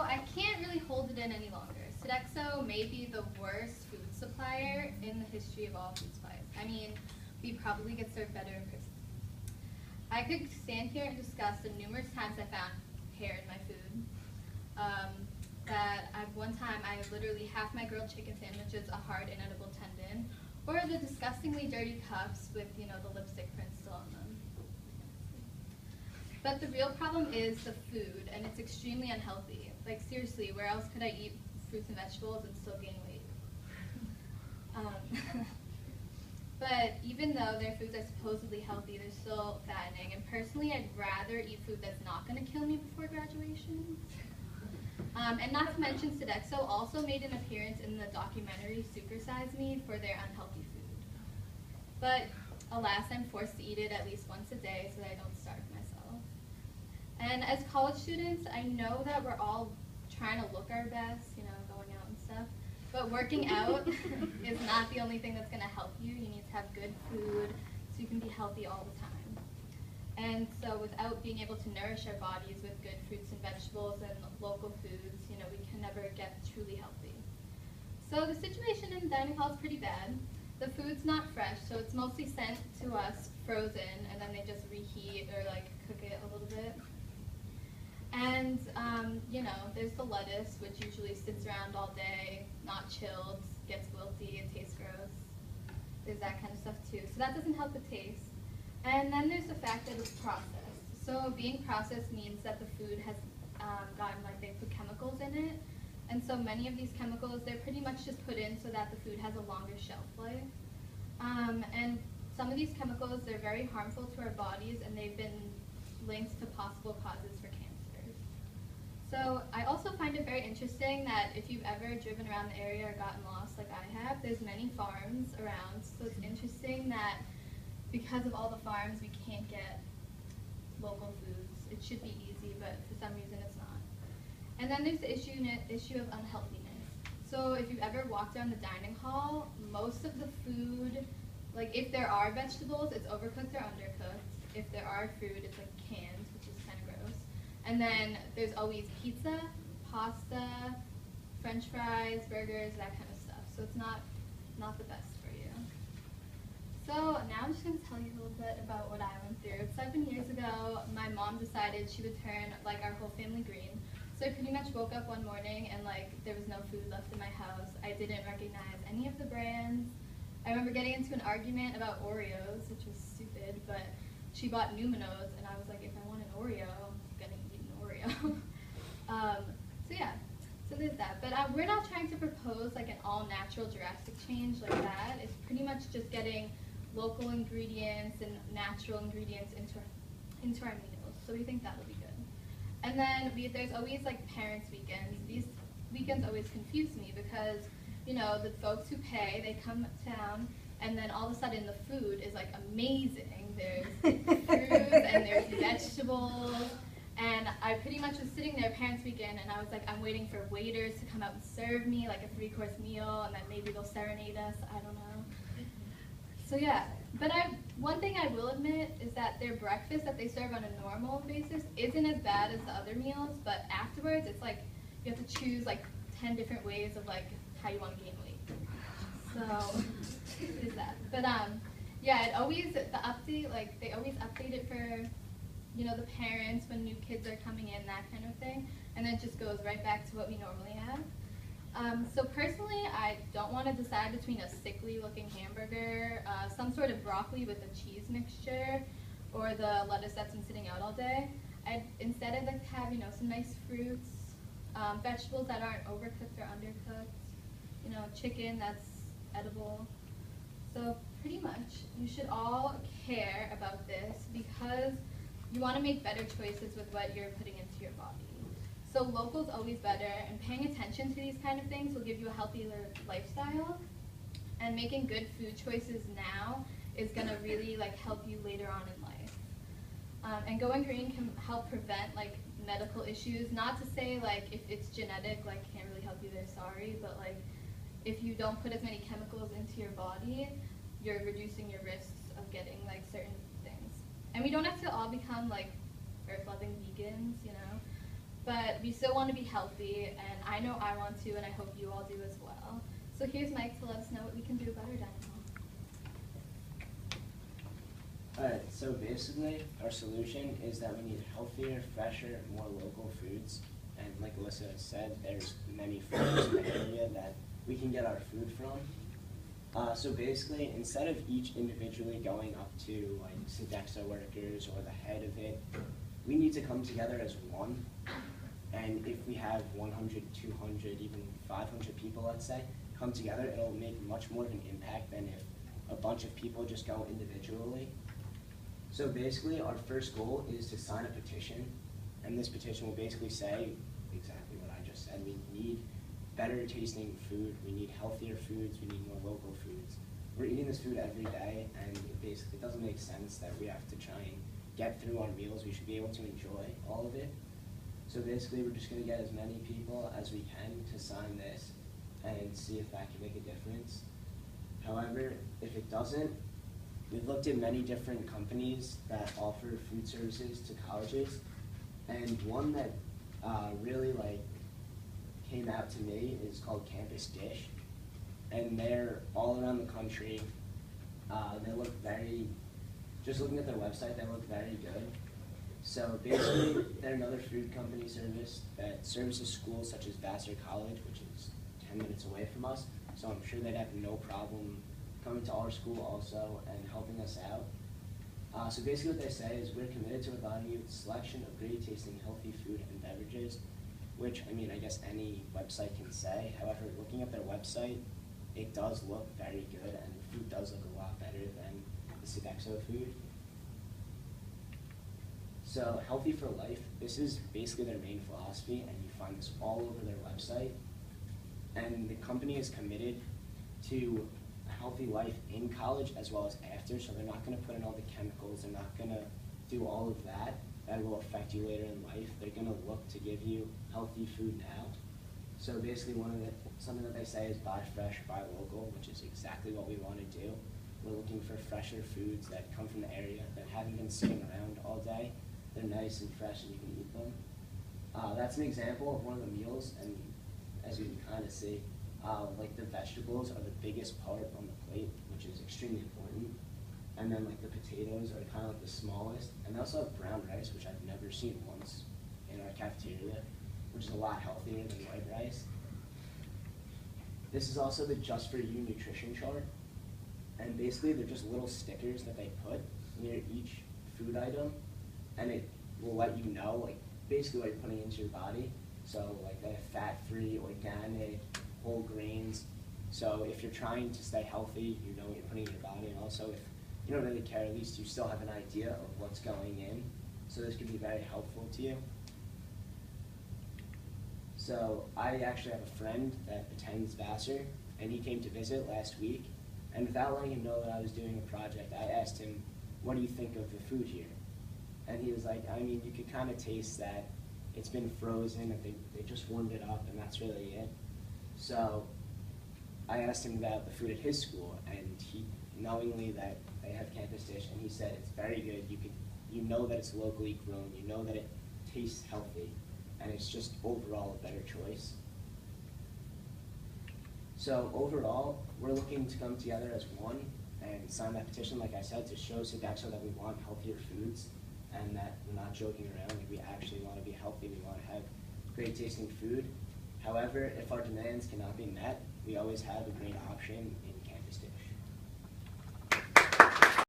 I can't really hold it in any longer. Sodexo may be the worst food supplier in the history of all food supplies. I mean, we probably get served better in person. I could stand here and discuss the numerous times I found hair in my food. One time I literally half my grilled chicken sandwiches a hard inedible tendon, or the disgustingly dirty cups with the lipstick print still on them. But the real problem is the food, and it's extremely unhealthy. Like seriously, where else could I eat fruits and vegetables and still gain weight? But even though their foods are supposedly healthy, they're still fattening. And personally, I'd rather eat food that's not going to kill me before graduation. And not to mention, Sodexo also made an appearance in the documentary Super Size Me for their unhealthy food. But alas, I'm forced to eat it at least once a day so that I don't starve myself. And as college students, I know that we're all trying to look our best, going out and stuff. But working out is not the only thing that's going to help you. You need to have good food so you can be healthy all the time. And so without being able to nourish our bodies with good fruits and vegetables and local foods, we can never get truly healthy. So the situation in the dining hall is pretty bad. The food's not fresh, so it's mostly sent to us frozen, and then they just reheat or cook it a little bit. And, there's the lettuce, which usually sits around all day, not chilled, gets wilty, and tastes gross. There's that kind of stuff too. So that doesn't help the taste. And then there's the fact that it's processed. So being processed means that the food has they put chemicals in it. And so many of these chemicals, they're pretty much just put in so that the food has a longer shelf life. And some of these chemicals, they're very harmful to our bodies, and they've been linked to possible causes for cancer. So I also find it very interesting that if you've ever driven around the area or gotten lost like I have, there's many farms around. So it's interesting that because of all the farms, we can't get local foods. It should be easy, but for some reason it's not. And then there's the issue of unhealthiness. So if you've ever walked around the dining hall, most of the food, if there are vegetables, it's overcooked or undercooked. If there are fruit, it's canned, which is kind of gross. And then there's always pizza, pasta, French fries, burgers, that kind of stuff. So it's not the best for you. So now I'm just going to tell you a little bit about what I went through. 7 years ago, my mom decided she would turn our whole family green. So I pretty much woke up one morning and there was no food left in my house. I didn't recognize any of the brands. I remember getting into an argument about Oreos, which was stupid, but she bought Numinos, and I was like, if I want an Oreo, I'm gonna eat an Oreo. So there's that. But we're not trying to propose an all-natural drastic change like that. It's pretty much just getting local ingredients and natural ingredients into our meals. So we think that'll be good. And then there's always parents' weekends. These weekends always confuse me because, the folks who pay, they come down, and then all of a sudden the food is amazing. There's fruit and there's vegetables. And I pretty much was sitting there parents' weekend, and I was I'm waiting for waiters to come out and serve me a 3-course meal, and then maybe they'll serenade us. I don't know. So yeah, but one thing I will admit is that their breakfast that they serve on a normal basis isn't as bad as the other meals, but afterwards it's you have to choose 10 different ways of how you want to gain weight. So is that. But it always the update they always update it for the parents when new kids are coming in, that kind of thing, and then it just goes right back to what we normally have. So personally, I don't want to decide between a sickly-looking hamburger, some sort of broccoli with a cheese mixture, or the lettuce that's been sitting out all day. Instead, I'd like to have, some nice fruits, vegetables that aren't overcooked or undercooked, chicken that's edible. So pretty much, you should all care about this because you want to make better choices with what you're putting into your body. So local's always better, and paying attention to these kind of things will give you a healthier lifestyle. And making good food choices now is going to really help you later on in life. And going green can help prevent medical issues. Not to say if it's genetic, can't really help you there, sorry, but if you don't put as many chemicals into your body, you're reducing your risks of getting certain things. And we don't have to all become earth-loving vegans, but we still want to be healthy, and I know I want to, and I hope you all do as well. So here's Mike to let us know what we can do about our dining hall. Alright, so basically, our solution is that we need healthier, fresher, more local foods. And like Alyssa said, there's many farms in the area that we can get our food from. So basically, instead of each individually going up to like Sodexo workers or the head of it, we need to come together as one. And if we have 100, 200, even 500 people, let's say, come together, it'll make much more of an impact than if a bunch of people just go individually. So basically, our first goal is to sign a petition, and this petition will basically say exactly what I just said. We need better tasting food, we need healthier foods, we need more local foods. We're eating this food every day, and it doesn't make sense that we have to try and get through our meals. We should be able to enjoy all of it. So basically, we're just going to get as many people as we can to sign this and see if that can make a difference. However, if it doesn't, we've looked at many different companies that offer food services to colleges, and one that really came out to me is called Campus Dish, and they're all around the country. They look just looking at their website, they look very good. So basically, they're another food company service that services schools such as Vassar College, which is 10 minutes away from us. So I'm sure they'd have no problem coming to our school also and helping us out. So basically what they say is, we're committed to providing you with a selection of great tasting healthy food and beverages, which, I mean, I guess any website can say. However, looking at their website, it does look very good, and the food does look a lot better than the Sodexo food. So Healthy for Life, this is basically their main philosophy, and you find this all over their website. And the company is committed to a healthy life in college as well as after, so they're not going to put in all the chemicals, they're not going to do all of that will affect you later in life. They're going to look to give you healthy food now. So basically something that they say is buy fresh, buy local, which is exactly what we want to do. We're looking for fresher foods that come from the area, that haven't been sitting around all day. They're nice and fresh and you can eat them. That's an example of one of the meals, and as you can kind of see, the vegetables are the biggest part on the plate, which is extremely important. And then the potatoes are kind of the smallest. And they also have brown rice, which I've never seen once in our cafeteria, which is a lot healthier than white rice. This is also the Just For You nutrition chart. And basically they're just little stickers that they put near each food item, and it will let you know basically what you're putting into your body. So they have fat-free, organic, whole grains. So if you're trying to stay healthy, you know what you're putting in your body, and also if you don't really care, at least you still have an idea of what's going in. So this could be very helpful to you. So I actually have a friend that attends Vassar, and he came to visit last week. And without letting him know that I was doing a project, I asked him, what do you think of the food here? And he was like, I mean, you could kind of taste that it's been frozen, and they just warmed it up, and that's really it. So I asked him about the food at his school, and he, knowingly that they have Campus Dish, and he said it's very good. You know that it's locally grown, you know that it tastes healthy, and it's just overall a better choice. So overall, we're looking to come together as one and sign that petition, like I said, to show Sodexo that we want healthier foods and that we're not joking around. We actually want to be healthy. We want to have great tasting food. However, if our demands cannot be met, we always have a great option in Campus Dish.